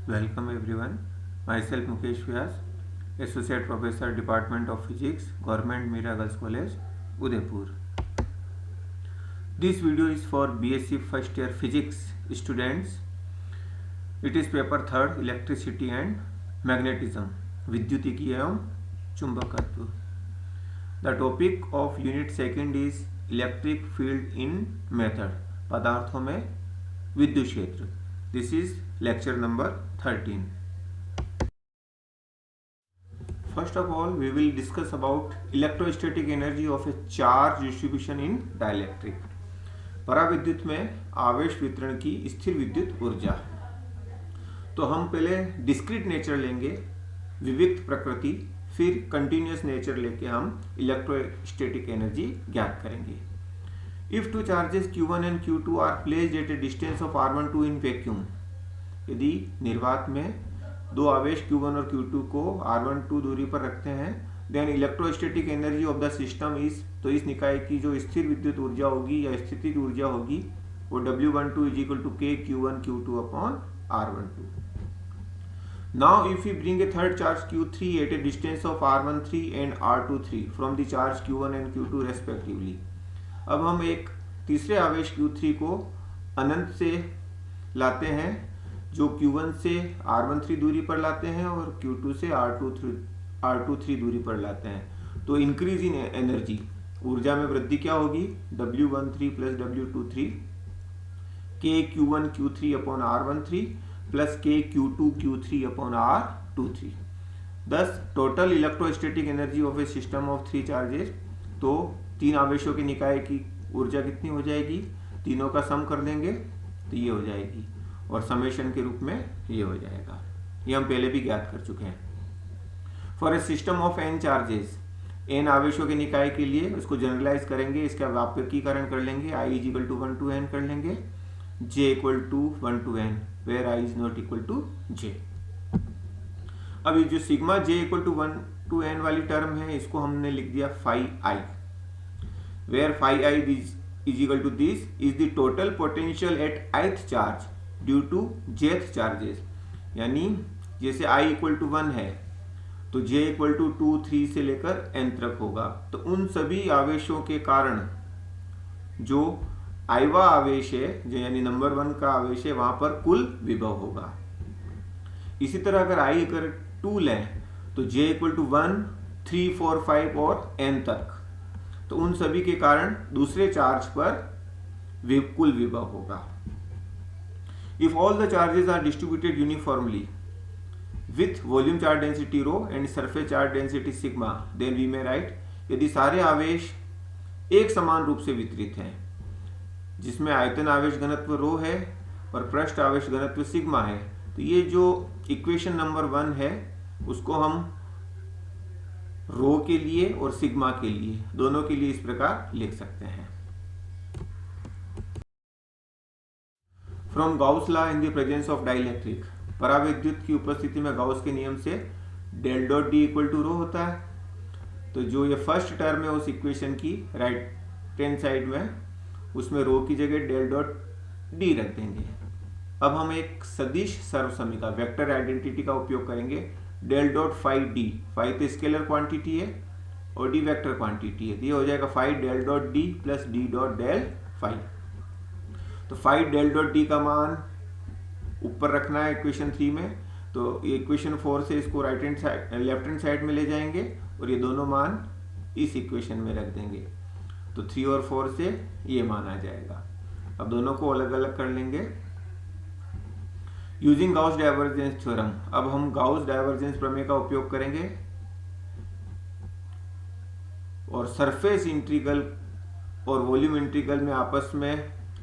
Welcome everyone. Myself Mukesh Vyas, Associate Professor, Department of Physics, Government Mira Girls College, Udaipur. This video is for BSc first year Physics students. It is paper 3rd, Electricity and Magnetism, विद्युतिकी एवं चुंबकत्व. The topic of unit 2nd is Electric Field in Method, पदार्थों में विद्युत क्षेत्र. This is lecture number 13. First of all, we will discuss about electrostatic energy of a charge distribution in dielectric. पराविद्युत में आवेश वितरण की स्थिर विद्युत ऊर्जा. तो हम पहले डिस्क्रीट नेचर लेंगे, विविक्त प्रकृति, फिर कंटिन्यूस नेचर लेके हम इलेक्ट्रोस्टैटिक एनर्जी ज्ञात करेंगे. If two charges Q1 and Q2 are placed at a distance of R12 in vacuum, यदि निर्वात में दो आवेश Q1 और Q2 को R12 दूरी पर रखते हैं, then electrostatic energy of the system is, तो इस निकाय की जो स्थिर विद्युत ऊर्जा होगी या स्थितिज ऊर्जा होगी वो W12 is equal to K Q1 Q2 upon R12. Now if we bring a third charge Q3 at a distance of R13 and R23 from the charge Q1 and Q2 respectively, अब हम एक तीसरे आवेश Q3 को अनंत से लाते हैं, जो Q1 से R13 दूरी पर लाते हैं और Q2 से R23 दूरी पर लाते हैं. तो इंक्रीज इन एनर्जी, ऊर्जा में वृद्धि क्या होगी? W13 plus W23 K Q1 Q3 upon R13 plus K Q2 Q3 upon R23. दस total electrostatic energy of A system of 3 charges. तो तीन आवेशों के निकाय की ऊर्जा कितनी हो जाएगी? तीनों का सम कर देंगे तो ये हो जाएगी, और समेशन के रूप में ये हो जाएगा. ये हम पहले भी ज्ञात कर चुके हैं. For a system of n charges, n आवेशों के निकाय के लिए उसको जनरलाइज करेंगे, इसका व्यापकीकरण कर लेंगे. I is equal to 1 to n कर लेंगे, J equal to 1 to n, where I is not equal to J. अब ये जो sigma J equal to 1 to n वाली टर्म है, इसको हमने लिख दिया phi I, where phi I is equal to this is the total potential at ith charge due to jth charges. यानी जैसे I इक्वल टू 1 है तो J इक्वल टू 2, 3 से लेकर n तक होगा. तो उन सभी आवेशों के कारण जो आइवा आवेश है, जो यानी नंबर 1 का आवेश है, वहां पर कुल विभव होगा. इसी तरह अगर I अगर 2 लें तो J इक्वल टू 1, 3, 4, 5 और n तक, तो उन सभी के कारण दूसरे चार्ज पर कुल विभव होगा. If all the charges are distributed uniformly with volume charge density rho and surface charge density sigma, then we may write, यदि सारे आवेश एक समान रूप से वितरित हैं, जिसमें आयतन आवेश घनत्व रो है और पृष्ठ आवेश घनत्व सिग्मा है, तो ये जो इक्वेशन नंबर 1 है उसको हम रो के लिए और सिग्मा के लिए, दोनों के लिए इस प्रकार लिख सकते हैं. From Gauss law in the presence of dielectric, पराविद्युत की उपस्थिति में गाउस के नियम से del dot D equal to rho होता है. तो जो ये फर्स्ट टर्म है उस इक्वेशन की राइट हैंड साइड में, उसमें रो की जगह डेल डॉट डी रख देंगे. अब हम एक सदिश सर्वसमीका वेक्टर आइडेंटिटी का उपयोग करेंगे. Del dot phi D, phi तो स्केलर क्वांटिटी है और डी वेक्टर क्वांटिटी है, तो ये हो जाएगा phi del dot D plus D dot del phi. तो फाई डेल डॉट डी का मान ऊपर रखना है इक्वेशन 3 में, तो इक्वेशन 4 से इसको right hand side left hand side में ले जाएंगे और ये दोनों मान इस इक्वेशन में रख देंगे. तो 3 और 4 से ये मान आ जाएगा. अब दोनों को अलग अलग कर लेंगे यूजिंग गाउस डाइवर्जेंस थ्योरम. अब हम गाउस डाइवर्जेंस प्रमेय का उपयोग करेंगे और सरफेस इंटीग्रल और वॉल्यूम इंटीग्रल में आपस में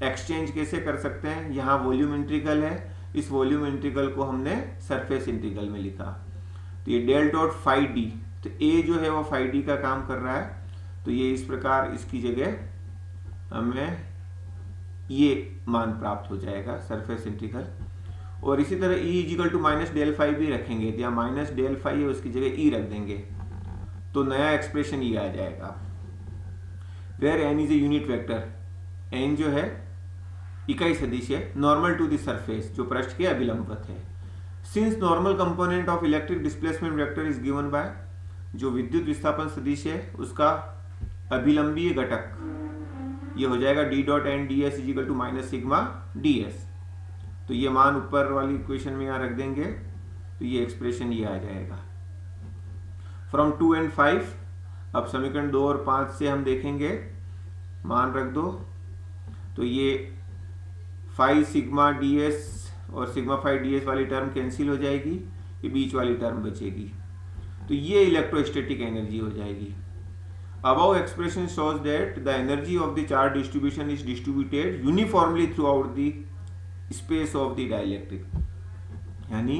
एक्सचेंज कैसे कर सकते हैं. यहाँ वॉल्यूम इंटीग्रल है, इस वॉल्यूम इंटीग्रल को हमने सरफेस इंटीग्रल में लिखा. तो ये डेल डॉट फाई डी, तो ए जो है वो फाई डी का काम कर रहा है, तो ये इस प्रकार इसकी जगह हमें ये मान प्राप्त हो जाएगा सरफेस इंटीग्रल. और इसी तरह E is equal to minus del phi भी रखेंगे, तो यहाँ माइनस डेल फाई है उसकी जगह E रख देंगे, तो नया एक्सप्रेशन ये आ जाएगा. Where n is a unit vector, n जो है इकाई सदिश है नॉर्मल टू द सरफेस, जो पृष्ठ के अभिलंबवत है. Since normal component of electric displacement vector is given by, जो विद्युत विस्थापन सदिश है उसका अभिलंबीय घटक ये हो जाएगा D dot N D S is equal to minus sigma D S. तो ये मान ऊपर वाली इक्वेशन में यहाँ रख देंगे तो ये एक्सप्रेशन ये आ जाएगा। फ्रॉम 2 and 5, अब समीकरण 2 और 5 से हम देखेंगे, मान रख दो तो ये 5 सिग्मा डी एस और सिग्मा 5 डी एस वाली टर्म कैंसिल हो जाएगी, ये बीच वाली टर्म बचेगी, तो ये इलेक्ट्रोस्टैटिक एनर्जी हो जाएगी। Above expression shows that the energy of the charge distribution is distributed uniformly throughout the space of the dielectric, यानी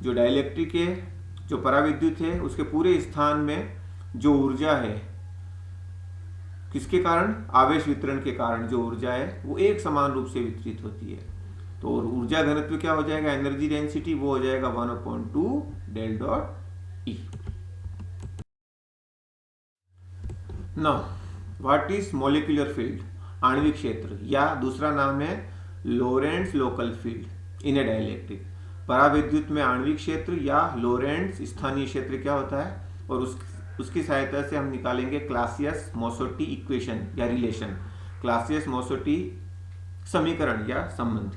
जो डाइलेक्ट्रिक है, जो पराविद्युत है, उसके पूरे स्थान में जो ऊर्जा है, किसके कारण? आवेश वितरण के कारण जो ऊर्जा है वो एक समान रूप से वितरित होती है। तो ऊर्जा घनत्व क्या हो जाएगा? एनर्जी डेंसिटी वो हो जाएगा 1/2 del dot E. Now what is molecular field? आणविक क्षेत्र, या दूसरा नाम है Lorentz local field in a dielectric. पराविद्युत में आणविक क्षेत्र या लोरेंट्ज स्थानीय क्षेत्र क्या होता है, और उसकी सहायता से हम निकालेंगे क्लासियस मोसोटी इक्वेशन या रिलेशन, क्लासियस मोसोटी समीकरण या संबंध।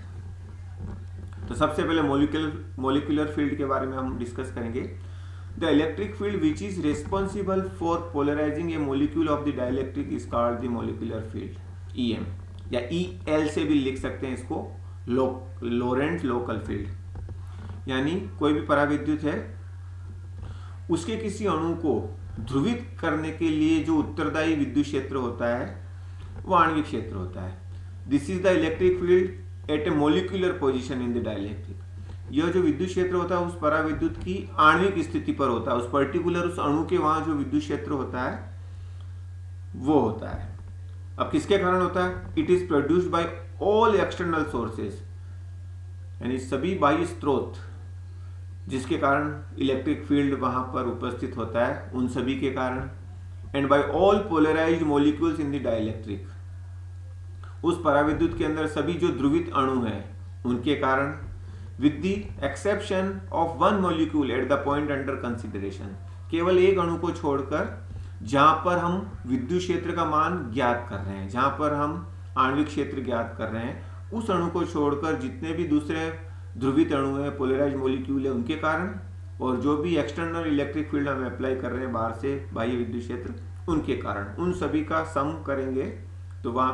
तो सबसे पहले मॉलिक्यूलर फील्ड के बारे में हम डिस्कस करेंगे। The electric field which is responsible for polarizing a molecule of the dielectric is called the molecular field, EM, या EL से भी लिख सकते हैं इसको, लोरेंट्ज लोकल फील्ड। यानी कोई भी पराविद्युत है, उसके किसी अणु को ध्रुवित करने के लिए जो उत्तरदायी विद्युत क्षेत्र होता है वो आणविक क्षेत्र होता है। This is the electric field at A molecular position in the dielectric. यह जो विद्युत क्षेत्र होता है उस पराविद्युत की आणविक स्थिति पर होता है, उस पर्टिकुलर उस अणु के वहां जो विद्युत क्षेत्र होता है वो होता है। अब किसके कारण होता है? It is produced by all external sources, यानी सभी बाह्य स्रोत जिसके कारण इलेक्ट्रिक फील्ड वहां पर उपस्थित होता है, उन सभी के कारण, and by all polarized molecules in the dielectric, उस पराविद्युत के अंदर सभी जो ध्रुवित अणु हैं उनके कारण, with the exception of one molecule at the point under consideration, केवल एक अणु को छोड़कर जहां पर हम विद्युत क्षेत्र का मान ज्ञात कर रहे हैं, जहां पर हम आणविक क्षेत्र ज्ञात कर रहे हैं, उस अणु को छोड़कर जितने भी दूसरे ध्रुवित अणु है, पोलराइज्ड मॉलिक्यूल है, उनके कारण, और जो भी एक्सटर्नल इलेक्ट्रिक फील्ड हम अप्लाई कर रहे हैं बाहर से बाह्य विद्युत क्षेत्र, उनके कारण, उन सभी का सम करेंगे तो वहां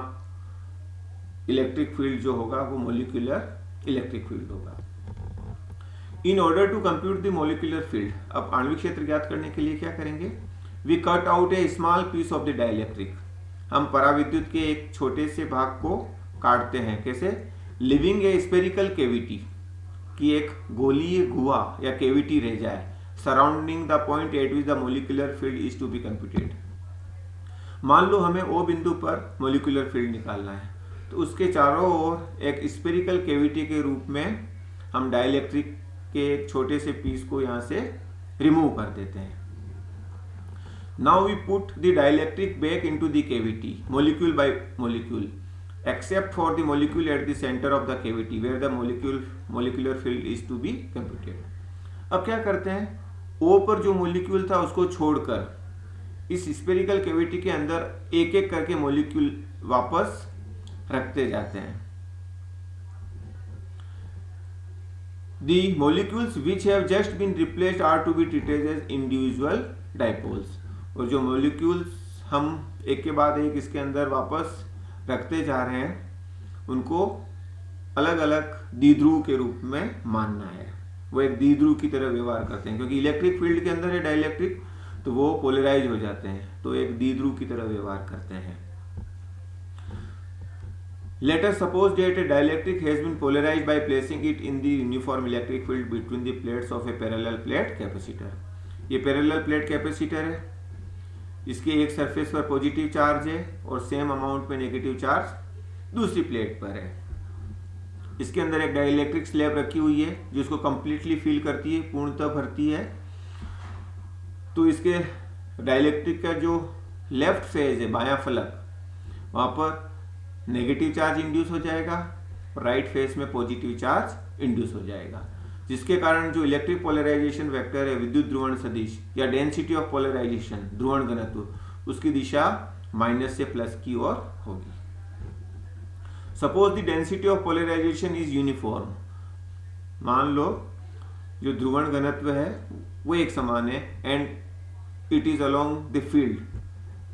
इलेक्ट्रिक फील्ड जो होगा वो मॉलिक्यूलर इलेक्ट्रिक फील्ड होगा। In order to compute the molecular field, अब आणविक क्षेत्र ज्ञात करने के लिए क्या करेंगे? We cut out a small piece of the dielectric, हम पराविद्युत के एक छोटे से भाग को काटते हैं। कैसे? लिविंग ए स्फेरिकल कैविटी, कि एक गोलीय गुहा या कैविटी रह जाए, surrounding the point at which the molecular field is to be computed. मान लो हमें ओ बिंदु पर मॉलिक्यूलर फील्ड निकालना है, तो उसके चारों ओर एक स्फेरिकल कैविटी के रूप में हम डाइलेक्ट्रिक के एक छोटे से पीस को यहां से रिमूव कर देते हैं। Now we put the dielectric back into the cavity, molecule by molecule, except for the molecule at the center of the cavity where the molecular field is to be computed। अब क्या करते हैं? O पर जो molecule था उसको छोड़कर इस स्फेरिकल कैविटी के अंदर एक एक करके मोलिक्यूल वापस रखते जाते हैं। The molecules which have just been replaced are to be treated as individual dipoles, और जो मोलिक्यूल्स हम एक के बाद एक इसके अंदर वापस रखते जा रहे हैं उनको अलग अलग द्विध्रुव के रूप में मानना है। वो एक द्विध्रुव की तरह व्यवहार करते हैं, क्योंकि इलेक्ट्रिक फील्ड के अंदर है डाइलेक्ट्रिक, तो वो पोलराइज हो जाते हैं, तो एक द्विध्रुव की तरह व्यवहार करते हैं। Let us suppose that a dielectric has been polarized by placing it in the uniform electric field between the plates of a parallel plate capacitor। ये पैरेलल प्लेट कैपेसिटर है, इसके एक सरफेस पर पॉजिटिव चार्ज है और same amount में negative charge दूसरी plate पर है। इसके अंदर एक डाइलेक्ट्रिक स्लैब रखी हुई है जो इसको कंप्लीटली फिल करती है, पूर्णतः भरती है। तो इसके डाइलेक्ट्रिक का जो लेफ्ट फेज है, बायां फलक, वहां पर नेगेटिव चार्ज इंड्यूस हो जाएगा और राइट फेज में पॉजिटिव चार्ज इंड्यूस हो जाएगा। जिसके कारण जो इलेक्ट्रिक पोलराइजेशन वेक्टर है विद्युत ध्रुवण सदिश या डेंसिटी ऑफ पोलराइजेशन ध्रुवण घनत्व उसकी दिशा माइनस से प्लस की ओर होगी। Suppose the density of polarization is uniform, मान लो जो ध्रुवण घनत्व है वो एक समान है and it is along the field,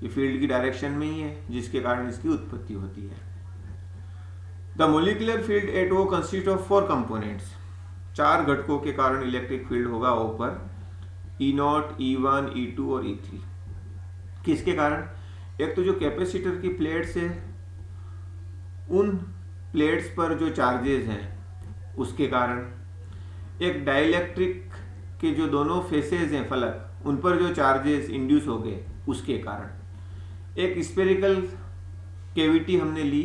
ये फील्ड की डायरेक्शन में ही है जिसके कारण इसकी उत्पत्ति होती है। The molecular field at O consist of 4 components, 4 घटकों के कारण इलेक्ट्रिक फील्ड होगा ओ पर, E0, E1, E2 और E3। किसके कारण? एक तो जो कैपेसिटर की प्लेट्स है उन प्लेट्स पर जो चार्जेस हैं उसके कारण, एक डाइलेक्ट्रिक के जो दोनों फेसेस हैं फलक उन पर जो चार्जेस इंड्यूस हो गए उसके कारण, एक स्फेरिकल कैविटी हमने ली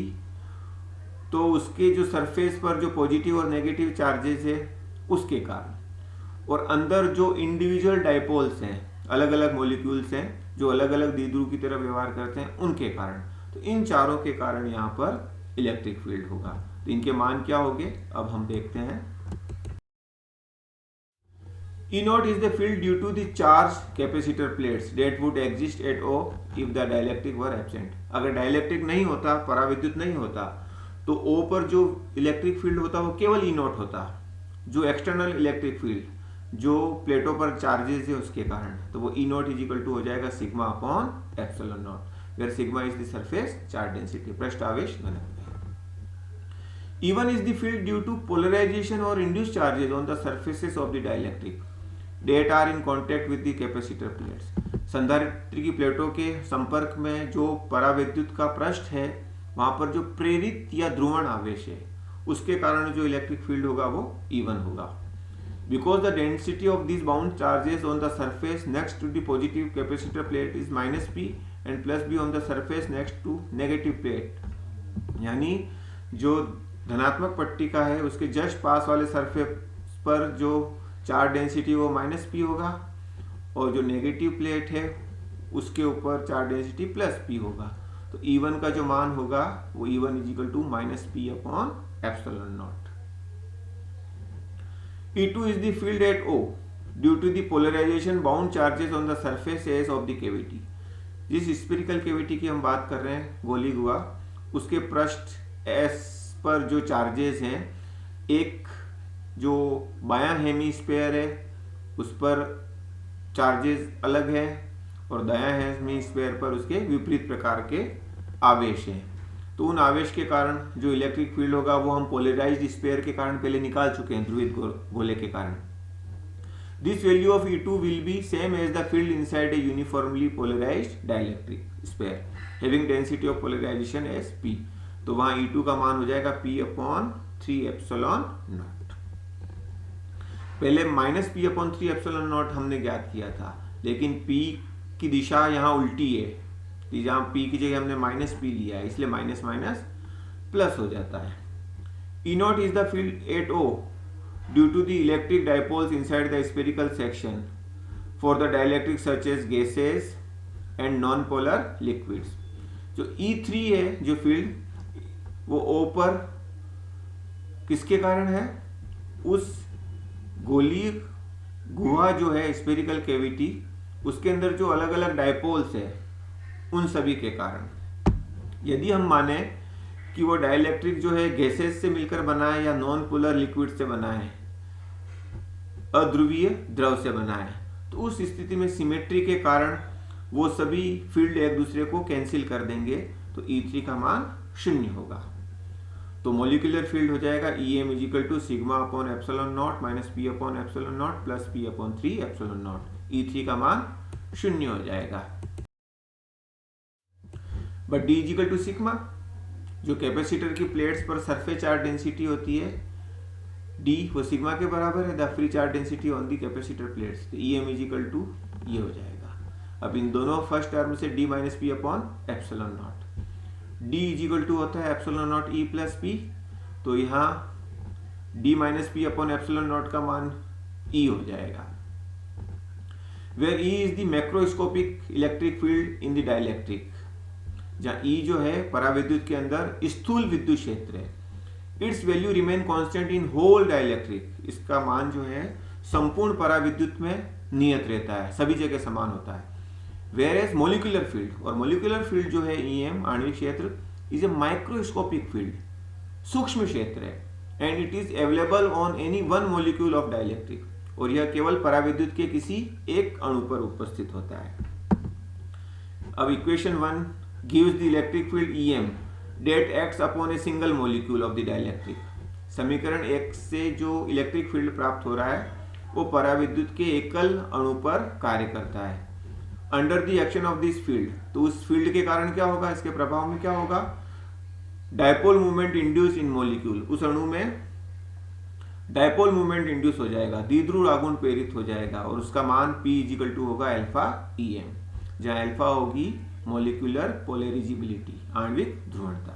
तो उसके जो सरफेस पर जो पॉजिटिव और नेगेटिव चार्जेस है उसके कारण, और अंदर जो इंडिविजुअल डाइपोल्स हैं, अलग अलग मॉलिक्यूल्स हैं जो अलग अलग द्विध्रुव की तरह व्यवहार करते हैं उनके कारण। तो इन चारों के कारण यहाँ पर इलेक्ट्रिक फील्ड होगा। तो इनके मान क्या होंगे अब हम देखते हैं। E0 is the field due to the charged capacitor plates that would exist at O if the dielectric were absent। अगर डाइलेक्ट्रिक नहीं होता, पराविद्युत नहीं होता, तो O पर जो इलेक्ट्रिक फील्ड होता वो केवल E0 होता। जो एक्सटर्नल इलेक्ट्रिक फील्ड जो प्लेटों पर चार्जेस है उसके कारण, तो वो E0 इज इक्वल टू हो जाएगा sigma upon epsilon naught, where sigma is the surface charge density, पृष्ठ आवेश घनत्व। E1 is the field due to polarization or induced charges on the surfaces of the dielectric that are in contact with the capacitor plates। संधारित्र की प्लेटों के संपर्क में जो परावैद्युत का पृष्ठ है वहां पर जो प्रेरित या ध्रुवण आवेश है उसके कारण जो इलेक्ट्रिक फील्ड होगा वो E1 होगा। Because the density of these bound charges on the surface next to the positive capacitor plate is minus p and plus b on the surface next to negative plate, यानी जो धनात्मक पट्टिका है उसके just पास वाले surface पर जो charge density वो माइनस पी होगा और जो नेगेटिव प्लेट है उसके ऊपर चार्ज डेंसिटी प्लस पी होगा। तो E1 का जो मान होगा वो E1 is equal to minus P upon epsilon naught. E2 is the field at O due to the polarization bound charges on the surface edge of the cavity. जिस spherical cavity की हम बात कर रहे हैं गोली गुआ, उसके पृष्ठ S पर जो चार्जेस हैं, एक जो बायां हेमीस्फेयर है उस पर चार्जेस अलग है और दायां हेमीस्फेयर पर उसके विपरीत प्रकार के आवेश हैं। तो उन आवेश के कारण जो इलेक्ट्रिक फील्ड होगा वो हम पोलराइज्ड स्फेयर के कारण पहले निकाल चुके हैं, ध्रुवित गोले के कारण। This value of E2 will be same as the field inside a uniformly polarized dielectric sphere having density of polarization as P। तो वहां E2 का मान हो जाएगा P अपॉन 3 एप्सिलॉन नॉट। पहले minus P upon 3 epsilon naught हमने ज्ञात किया था, लेकिन P की दिशा यहाँ उल्टी है, जहाँ P की जगह हमने माइनस P लिया है, इसलिए माइनस माइनस प्लस हो जाता है। E0 is the field at O due to the electric dipoles inside the spherical section for the dielectric such as gases and non polar liquids. जो E3 है जो field वो O पर किसके कारण है? उस गोलीय गुहा जो है स्फेरिकल कैविटी उसके अंदर जो अलग अलग डाइपोल्स है उन सभी के कारण। यदि हम माने कि वो डाइलेक्ट्रिक जो है गैसेस से मिलकर बना है या नॉन पोलर लिक्विड से बना है, अध्रुवीय द्रव से बना है, तो उस स्थिति में सिमेट्री के कारण वो सभी फील्ड एक दूसरे को कैंसिल कर देंगे, तो E3 का मान 0 होगा। तो मोलिकुलर फील्ड हो जाएगा EM is equal to sigma upon epsilon naught minus P upon epsilon naught plus P upon 3 epsilon naught. E3 का मान 0 हो जाएगा। But D is equal to sigma, जो कैपेसिटर की प्लेट्स पर सरफेस चार्ज डेंसिटी होती है D वो सिग्मा के बराबर है the free charge density on the capacitor plates. तो EM इज इक्वल टू ये हो जाएगा। अब इन दोनों फर्स्ट टर्म से D minus P upon epsilon naught, D is equal to होता है epsilon naught E plus P, तो यहाँ D minus P upon epsilon naught का मान E हो जाएगा, where E is the macroscopic electric field in the dielectric, जहाँ E जो है पराविद्युत के अंदर स्थूल विद्युत क्षेत्र है। Its value remain constant in whole dielectric, इसका मान जो है संपूर्ण पराविद्युत में नियत रहता है, सभी जगह समान होता है। वेयर एज मोलिकुलर फील्ड, और मोलिकुलर फील्ड जो है EM आणविक क्षेत्र इज ए माइक्रोस्कोपिक फील्ड, सूक्ष्म क्षेत्र है, and it is available on any one molecule of dielectric, और यह केवल पराविद्युत के किसी एक अणु पर उपस्थित होता है। अब equation 1 gives the electric field EM that acts upon a single molecule of the dielectric। समीकरण 1 से जो इलेक्ट्रिक फील्ड प्राप्त हो रहा है वो पराविद्युत के एकल अणु पर कार्य करता है। Under the action of this field, तो उस फील्ड के कारण क्या होगा, इसके प्रभाव में क्या होगा, dipole movement induce in molecule, उस अणु में डायपोल मूवमेंट इंड्यूस हो जाएगा, द्विध्रुव आघूर्ण प्रेरित हो जाएगा, और उसका मान P = होगा अल्फा EM, जहां अल्फा होगी मॉलिक्यूलर पोलरिजिबिलिटी, आणविक ध्रुवणता।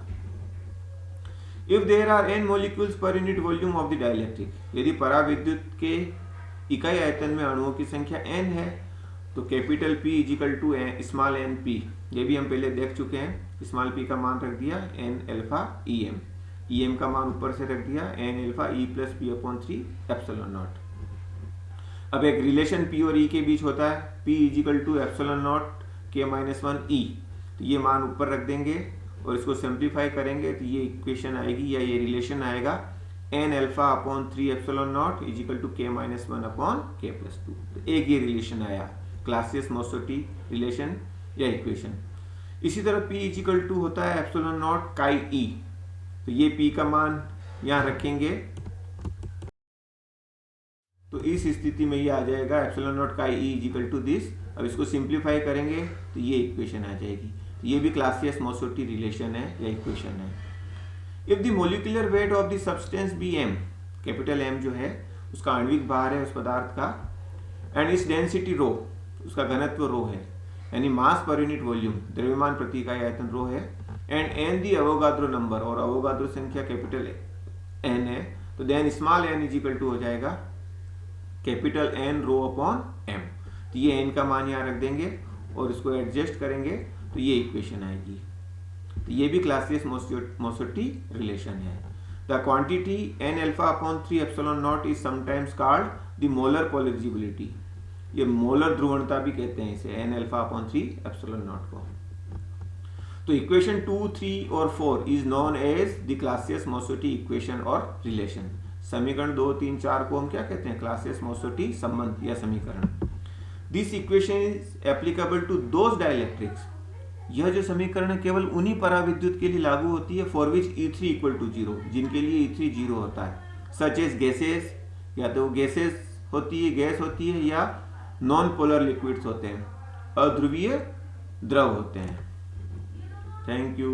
If there are n molecules per unit volume of the dielectric, यदि पराविद्युत के इकाई आयतन में अणुओं की संख्या n है तो कैपिटल P = स्मॉल np, ये भी हम पहले देख चुके हैं, स्मॉल p का मान रख दिया n अल्फा EM का मान ऊपर से रख दिया n अल्फा E + P/3 ε0। अब एक रिलेशन P और E के बीच होता है, P = ε0 K-1E, तो ये मान ऊपर रख देंगे और इसको सिंप्लीफाई करेंगे तो ये इक्वेशन आएगी या ये रिलेशन आएगा n α/3 ε0 = K-1/K+2। तो एक ये रिलेशन आया, क्लासियस-मोसोटी रिलेशन या इक्वेशन। इसी तरह P = होता है ε0 chi-e, तो ये P का मान यहाँ रखेंगे तो इस स्थिति में ये आ जाएगा ε0 chi-e = दिस। अब इसको सिंप्लीफाई करेंगे तो ये इक्वेशन आ जाएगी, तो ये भी क्लासियस-मोसोटी रिलेशन है या इक्वेशन है। If the molecular weight of the substance be m, capital M जो है उसका आणविक भार है उस पदार्थ का, एंड इस डेंसिटी ρ, उसका घनत्व ρ है, यानी मास पर यूनिट वॉल्यूम, द्रव्यमान प्रति इकाई आयतन ρ है, and n the Avogadro number, और अवोगाद्रो संख्या कैपिटल N है, तो देन स्मॉल n = हो जाएगा कैपिटल N ρ/m। तो ये n का मान यहाँ रख देंगे और इसको एडजस्ट करेंगे तो ये इक्वेशन आएगी। तो ये भी क्लासियस-मोसोटी रिलेशन है। The quantity n α/3 ε0 is sometimes called the molar polarisability, ये मोलर ध्रुवणता भी कहते हैं इसे, n α/3 ε0 को। तो इक्वेशन 2, 3 और 4 is known as the Clausius Mossotti equation और रिलेशन। समीकरण 2, 3, 4 को हम क्या कहते हैं, क्लासियस-मोसोटी संबंध या समीकरण। This equation is applicable to those dielectrics, यह जो समीकरण है केवल उन्हीं पराविद्युत के लिए लागू होती है फॉर विच E3 = 0, जिनके लिए E3 0 होता है, सच एज गैसेस, या तो गैसेस होती है, गैस होती है, या नॉन पोलर लिक्विड्स होते हैं, अध्रुवीय द्रव होते हैं। Thank you.